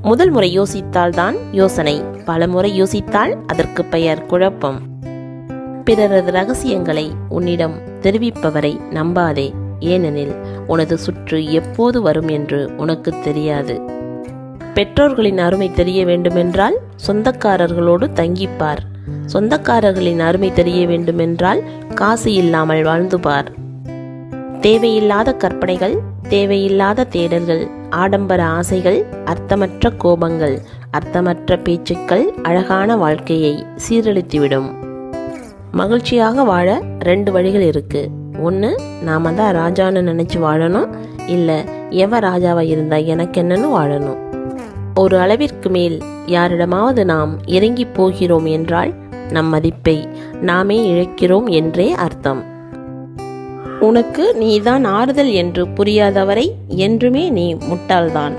முதல் முறை யோசித்தால்தான் யோசனை, பல முறை யோசித்தால் அதற்கு பெயர் குழப்பம். பிறரது ரகசியங்களை உன்னிடம் தெரிவிப்பவரை நம்பாதே, ஏனெனில் உனது சுற்று எப்போது வரும் என்று உனக்கு தெரியாது. பெற்றோர்களின் அருமை தெரிய வேண்டுமென்றால் சொந்தக்காரர்களோடு தங்கிப்பார். சொந்தக்காரர்களின் அருமை தெரிய வேண்டுமென்றால் காசு இல்லாமல் வாழ்ந்து பார். தேவையில்லாத கற்பனைகள், தேவையில்லாத தேடல்கள், ஆடம்பர ஆசைகள், அர்த்தமற்ற கோபங்கள், அர்த்தமற்ற பேச்சுக்கள் அழகான வாழ்க்கையை சீரழித்துவிடும். மகிழ்ச்சியாக வாழ 2 வழிகள் இருக்கு. ஒன்று, நாம தான் ராஜான்னு நினைச்சு வாழணும், இல்லை எவன் ராஜாவா இருந்தா எனக்கு என்னன்னு வாழணும். ஒரு அளவிற்கு மேல் யாரிடமாவது நாம் இறங்கி போகிறோம் என்றால் நம் மதிப்பை நாமே இழக்கிறோம் என்றே அர்த்தம். உனக்கு நீதான் ஆறுதல் என்று புரியாதவரை என்றுமே நீ முட்டாள்தான்.